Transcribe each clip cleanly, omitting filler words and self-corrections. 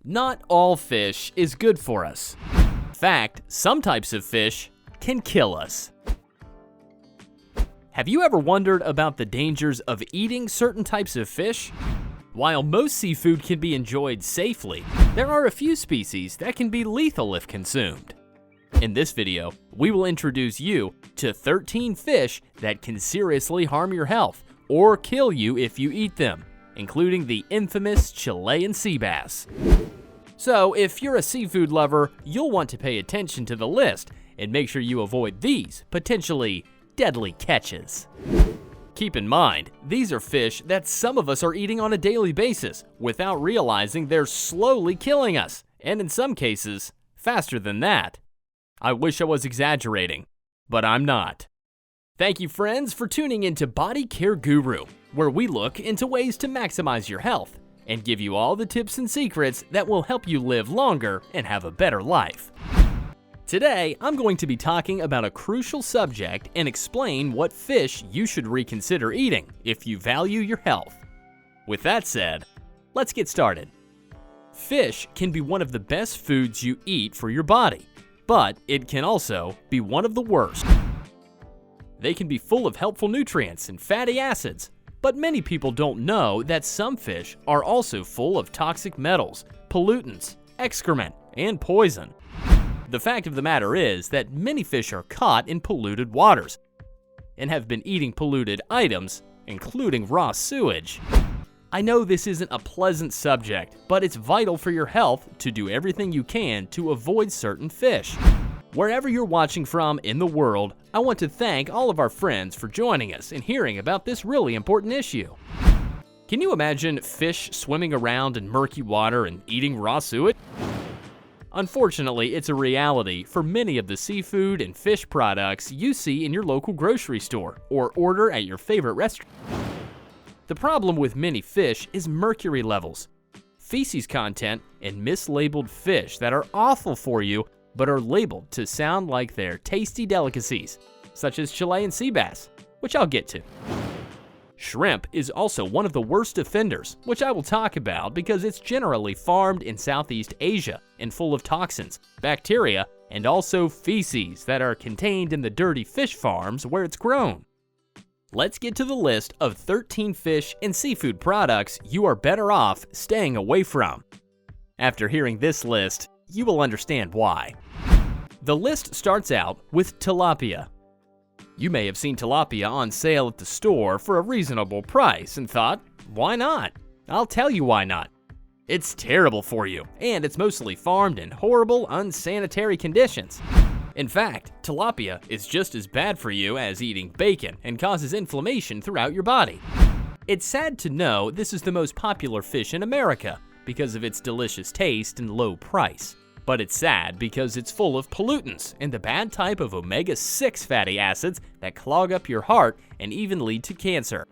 Not all fish is good for us. In fact, some types of fish can kill us. Have you ever wondered about the dangers of eating certain types of fish? While most seafood can be enjoyed safely, there are a few species that can be lethal if consumed. In this video, we will introduce you to 13 fish that can seriously harm your health or kill you if you eat them, including the infamous Chilean sea bass. So if you're a seafood lover, you'll want to pay attention to the list and make sure you avoid these potentially deadly catches. Keep in mind, these are fish that some of us are eating on a daily basis without realizing they're slowly killing us, and in some cases, faster than that. I wish I was exaggerating, but I'm not. Thank you, friends, for tuning into Body Care Guru, where we look into ways to maximize your health and give you all the tips and secrets that will help you live longer and have a better life. Today, I'm going to be talking about a crucial subject and explain what fish you should reconsider eating if you value your health. With that said, let's get started. Fish can be one of the best foods you eat for your body, but it can also be one of the worst. They can be full of helpful nutrients and fatty acids, but many people don't know that some fish are also full of toxic metals, pollutants, excrement, and poison. The fact of the matter is that many fish are caught in polluted waters and have been eating polluted items, including raw sewage. I know this isn't a pleasant subject, but it's vital for your health to do everything you can to avoid certain fish. Wherever you're watching from in the world, I want to thank all of our friends for joining us and hearing about this really important issue. Can you imagine fish swimming around in murky water and eating raw sewage? Unfortunately, it's a reality for many of the seafood and fish products you see in your local grocery store or order at your favorite restaurant. The problem with many fish is mercury levels, feces content, and mislabeled fish that are awful for you but are labeled to sound like they're tasty delicacies, such as Chilean sea bass, which I'll get to. Shrimp is also one of the worst offenders, which I will talk about because it's generally farmed in Southeast Asia and full of toxins, bacteria, and also feces that are contained in the dirty fish farms where it's grown. Let's get to the list of 13 fish and seafood products you are better off staying away from. After hearing this list, you will understand why. The list starts out with tilapia. You may have seen tilapia on sale at the store for a reasonable price and thought, why not? I'll tell you why not. It's terrible for you, and it's mostly farmed in horrible, unsanitary conditions. In fact, tilapia is just as bad for you as eating bacon and causes inflammation throughout your body. It's sad to know this is the most popular fish in America because of its delicious taste and low price. But it's sad because it's full of pollutants and the bad type of omega-6 fatty acids that clog up your heart and even lead to cancer.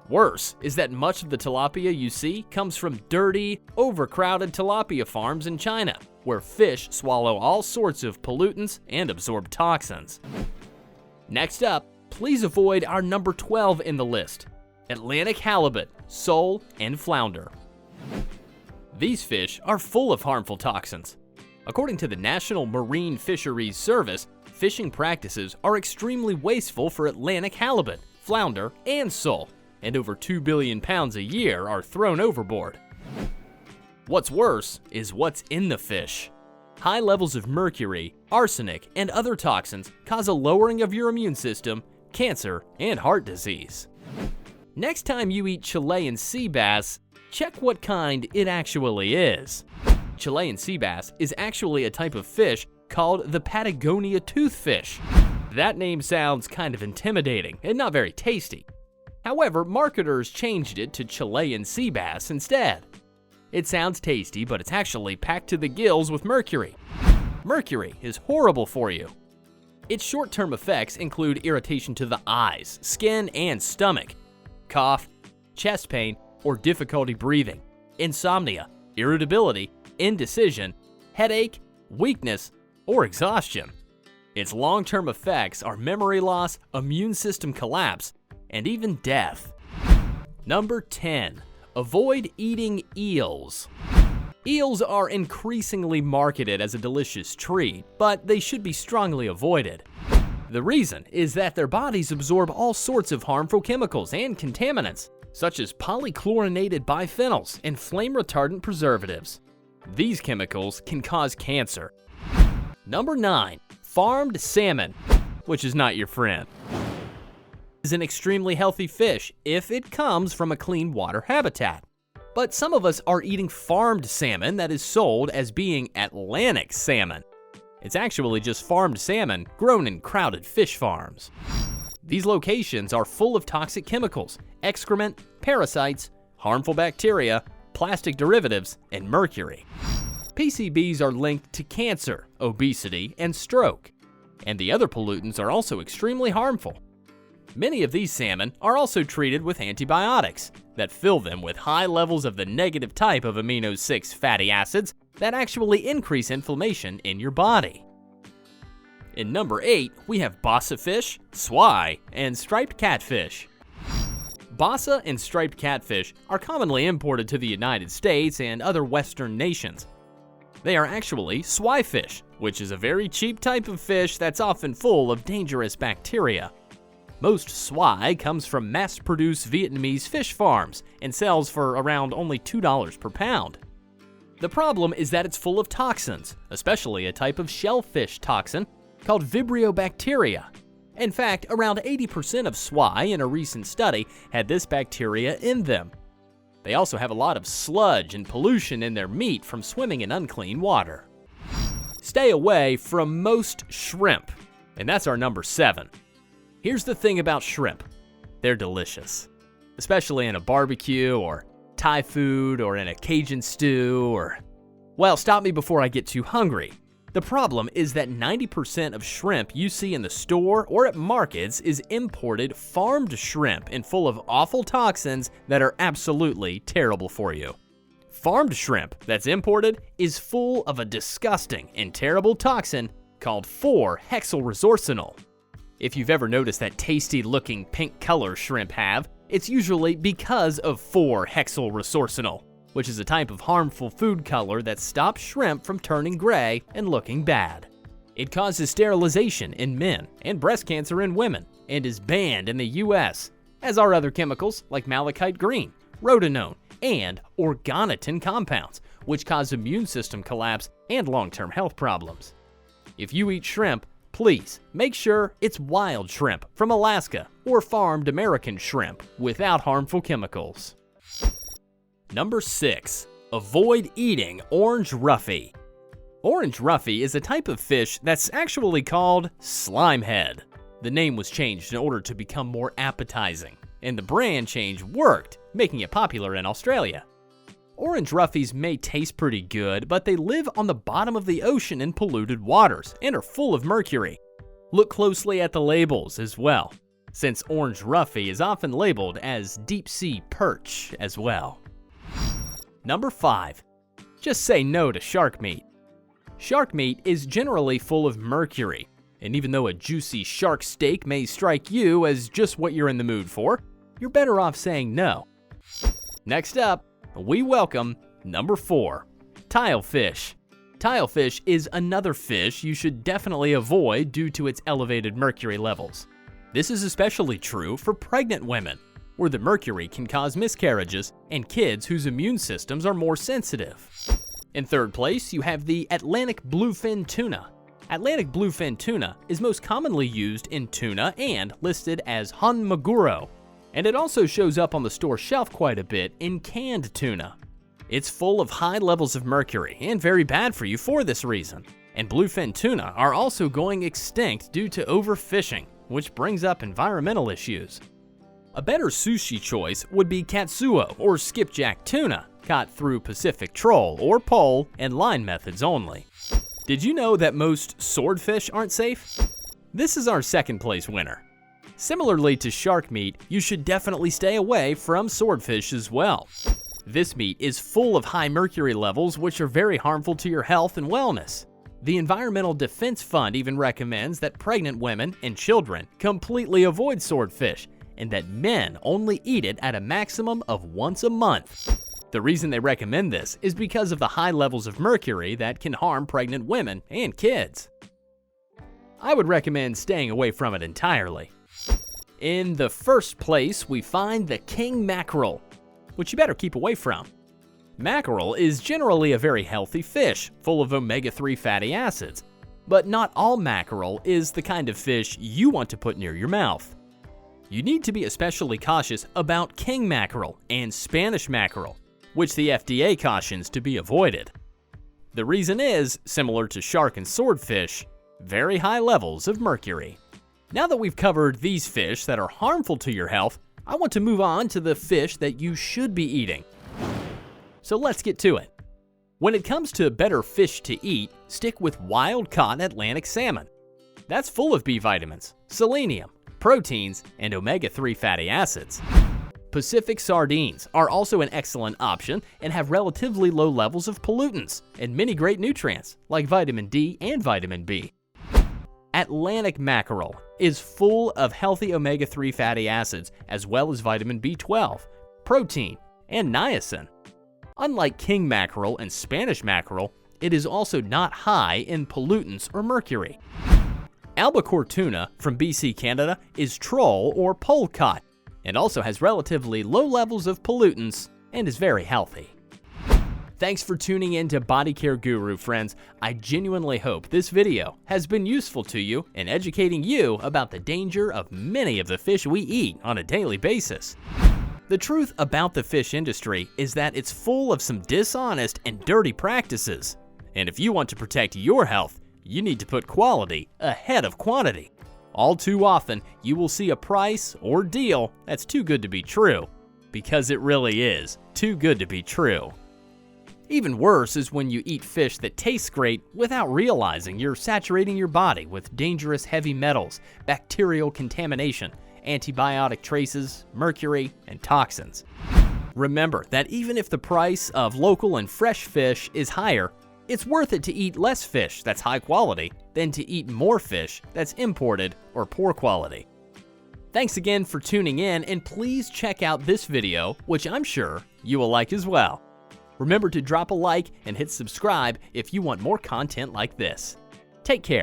Worse is that much of the tilapia you see comes from dirty, overcrowded tilapia farms in China, where fish swallow all sorts of pollutants and absorb toxins. Next up, please avoid our number 12 in the list, Atlantic halibut, sole, and flounder. These fish are full of harmful toxins. According to the National Marine Fisheries Service, fishing practices are extremely wasteful for Atlantic halibut, flounder, and sole, and over 2 billion pounds a year are thrown overboard. What's worse is what's in the fish. High levels of mercury, arsenic, and other toxins cause a lowering of your immune system, cancer, and heart disease. Next time you eat Chilean sea bass, check what kind it actually is. Chilean sea bass is actually a type of fish called the Patagonia toothfish. That name sounds kind of intimidating and not very tasty. However, marketers changed it to Chilean sea bass instead. It sounds tasty, but it's actually packed to the gills with mercury. Mercury is horrible for you. Its short-term effects include irritation to the eyes, skin, and stomach, cough, chest pain, or difficulty breathing, insomnia, irritability, indecision, headache, weakness, or exhaustion. Its long-term effects are memory loss, immune system collapse, and even death. Number 10. Avoid eating eels. Eels are increasingly marketed as a delicious treat, but they should be strongly avoided. The reason is that their bodies absorb all sorts of harmful chemicals and contaminants, such as polychlorinated biphenyls and flame-retardant preservatives. These chemicals can cause cancer. Number 9. Farmed salmon, which is not your friend. Is an extremely healthy fish if it comes from a clean water habitat. But some of us are eating farmed salmon that is sold as being Atlantic salmon. It's actually just farmed salmon grown in crowded fish farms. These locations are full of toxic chemicals, excrement, parasites, harmful bacteria, plastic derivatives, and mercury. PCBs are linked to cancer, obesity, and stroke, and the other pollutants are also extremely harmful. Many of these salmon are also treated with antibiotics that fill them with high levels of the negative type of amino 6 fatty acids that actually increase inflammation in your body. In number 8, we have basa fish, swai, and striped catfish. Basa and striped catfish are commonly imported to the United States and other Western nations. They are actually swai fish, which is a very cheap type of fish that's often full of dangerous bacteria. Most swai comes from mass-produced Vietnamese fish farms and sells for around only $2 per pound. The problem is that it's full of toxins, especially a type of shellfish toxin called Vibrio bacteria. In fact, around 80% of swai in a recent study had this bacteria in them. They also have a lot of sludge and pollution in their meat from swimming in unclean water. Stay away from most shrimp, and that's our number 7. Here's the thing about shrimp. They're delicious, especially in a barbecue or Thai food or in a Cajun stew or... Well, stop me before I get too hungry. The problem is that 90% of shrimp you see in the store or at markets is imported farmed shrimp and full of awful toxins that are absolutely terrible for you. Farmed shrimp that's imported is full of a disgusting and terrible toxin called 4-hexylresorcinol. If you've ever noticed that tasty-looking pink color shrimp have, it's usually because of 4-hexylresorcinol, which is a type of harmful food color that stops shrimp from turning gray and looking bad. It causes sterilization in men and breast cancer in women and is banned in the US, as are other chemicals like malachite green, rotenone, and organotin compounds, which cause immune system collapse and long-term health problems. If you eat shrimp, please make sure it's wild shrimp from Alaska or farmed American shrimp without harmful chemicals. Number 6. Avoid eating orange roughy. Orange roughy is a type of fish that's actually called slimehead. The name was changed in order to become more appetizing, and the brand change worked, making it popular in Australia. Orange roughies may taste pretty good, but they live on the bottom of the ocean in polluted waters and are full of mercury. Look closely at the labels as well, since orange roughy is often labeled as deep sea perch as well. Number 5. Just say no to shark meat. Shark meat is generally full of mercury, and even though a juicy shark steak may strike you as just what you're in the mood for, you're better off saying no. Next up, we welcome number 4, tilefish. Tilefish is another fish you should definitely avoid due to its elevated mercury levels. This is especially true for pregnant women, where the mercury can cause miscarriages and kids whose immune systems are more sensitive. In third place, you have the Atlantic bluefin tuna. Atlantic bluefin tuna is most commonly used in tuna and listed as han maguro, and it also shows up on the store shelf quite a bit in canned tuna. It's full of high levels of mercury and very bad for you for this reason. And bluefin tuna are also going extinct due to overfishing, which brings up environmental issues. A better sushi choice would be katsuo or skipjack tuna, caught through Pacific troll or pole and line methods only. Did you know that most swordfish aren't safe? This is our second place winner. Similarly to shark meat, you should definitely stay away from swordfish as well. This meat is full of high mercury levels, which are very harmful to your health and wellness. The Environmental Defense Fund even recommends that pregnant women and children completely avoid swordfish, and that men only eat it at a maximum of once a month. The reason they recommend this is because of the high levels of mercury that can harm pregnant women and kids. I would recommend staying away from it entirely. In the first place, we find the king mackerel, which you better keep away from. Mackerel is generally a very healthy fish, full of omega-3 fatty acids, but not all mackerel is the kind of fish you want to put near your mouth. You need to be especially cautious about king mackerel and Spanish mackerel, which the FDA cautions to be avoided. The reason is, similar to shark and swordfish, very high levels of mercury. Now that we've covered these fish that are harmful to your health, I want to move on to the fish that you should be eating. So let's get to it. When it comes to better fish to eat, stick with wild-caught Atlantic salmon. That's full of B vitamins, selenium, proteins, and omega-3 fatty acids. Pacific sardines are also an excellent option and have relatively low levels of pollutants and many great nutrients like vitamin D and vitamin B. Atlantic mackerel is full of healthy omega-3 fatty acids as well as vitamin B12, protein, and niacin. Unlike king mackerel and Spanish mackerel, it is also not high in pollutants or mercury. Albacore tuna from BC, Canada is troll or pole-caught and also has relatively low levels of pollutants and is very healthy. Thanks for tuning in to Body Care Guru, friends. I genuinely hope this video has been useful to you in educating you about the danger of many of the fish we eat on a daily basis. The truth about the fish industry is that it's full of some dishonest and dirty practices. And if you want to protect your health, you need to put quality ahead of quantity. All too often, you will see a price or deal that's too good to be true, because it really is too good to be true. Even worse is when you eat fish that tastes great without realizing you're saturating your body with dangerous heavy metals, bacterial contamination, antibiotic traces, mercury, and toxins. Remember that even if the price of local and fresh fish is higher, it's worth it to eat less fish that's high quality than to eat more fish that's imported or poor quality. Thanks again for tuning in, and please check out this video, which I'm sure you will like as well. Remember to drop a like and hit subscribe if you want more content like this. Take care.